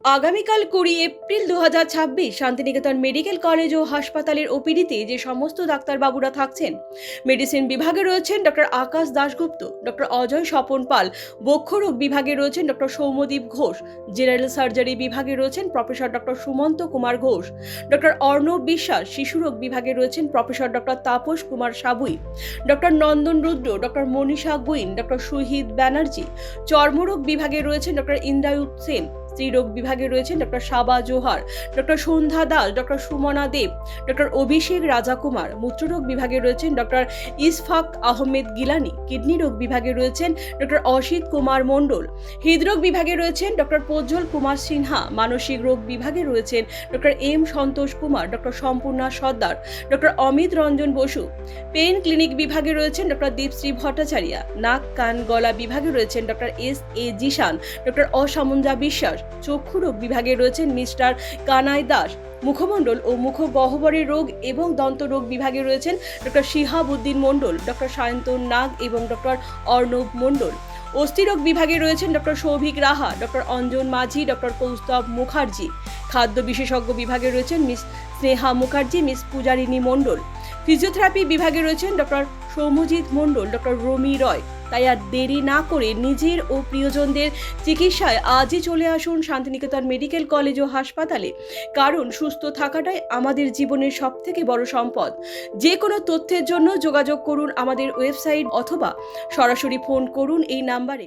আগামীকাল 20 April 2026 Santiniketan medical college ও হাসপাতালের ওপিডিতে যে সমস্ত ডাক্তারবাবুরা থাকছেন, মেডিসিন বিভাগে রয়েছেন ডক্টর আকাশ দাশগুপ্ত, ডক্টর অজয় স্বপন পাল, বক্ষরোগ বিভাগে রয়েছেন doctor Soumyadeep Ghosh, general surgery বিভাগে রয়েছেন professor doctor Sumanta Kumar Ghosh, doctor Arnab Biswas, শিশুরোগ বিভাগে রয়েছেন professor doctor Tapas Kumar Sabui, doctor Nandan Rudra, doctor Manisha Guin, doctor Suhit Banerjee, চর্মরোগ বিভাগে রয়েছেন ডক্টর ইন্দ্রায়ুত সেন, স্ত্রীরোগ বিভাগে রয়েছেন ডক্টর সাবা জোহার, ডক্টর সন্ধ্যা দাস, ডক্টর সুমনা দেব, ডক্টর অভিষেক রাজাকুমার, মূত্ররোগ বিভাগে রয়েছেন ডক্টর ইসফাক আহমেদ গিলানি, কিডনি রোগ বিভাগে রয়েছেন ডক্টর অসিত কুমার মণ্ডল, হৃদরোগ বিভাগে রয়েছেন ডক্টর প্রজ্জ্বল কুমার সিনহা, মানসিক রোগ বিভাগে রয়েছেন doctor M Santosh Kumar, doctor Sampurna Sardar, doctor Amit Ranjan Basu, pain clinic বিভাগে রয়েছেন ডক্টর দীপশ্রী ভট্টাচার্য, নাক কান গলা বিভাগে রয়েছেন doctor S A Zishan, doctor Asamanja Biswas, চক্ষু রোগ বিভাগে রয়েছেন মিস্টার কানাই দাস, মুখমণ্ডল ও মুখগহ্বরের রোগ এবং দন্ত রোগ বিভাগে রয়েছেন ডক্টর শিহাবুদ্দিন মণ্ডল, ডক্টর সায়ন্তন নাগ এবং ডক্টর অর্ণব মণ্ডল, অস্থিরোগ বিভাগে রয়েছেন ডক্টর সৌভিক রাহা, ডক্টর অঞ্জন মাঝি, ডক্টর কৌস্তব মুখার্জি, খাদ্য বিশেষজ্ঞ বিভাগে রয়েছেন মিস স্নেহা মুখার্জি, মিস পূজারিনী মণ্ডল, ফিজিওথেরাপি বিভাগে রয়েছেন ডক্টর সৌম্যজিৎ মণ্ডল, ডক্টর রমি রয়। তাই আর দেরি না করে নিজের ও প্রিয়জনদের চিকিৎসায় আজই চলে আসুন শান্তিনিকেতন মেডিকেল কলেজ ও হাসপাতালে, কারণ সুস্থ থাকাটাই আমাদের জীবনের সবথেকে বড় সম্পদ। যে কোনো তথ্যের জন্য যোগাযোগ করুন আমাদের ওয়েবসাইট অথবা সরাসরি ফোন করুন এই নাম্বারে।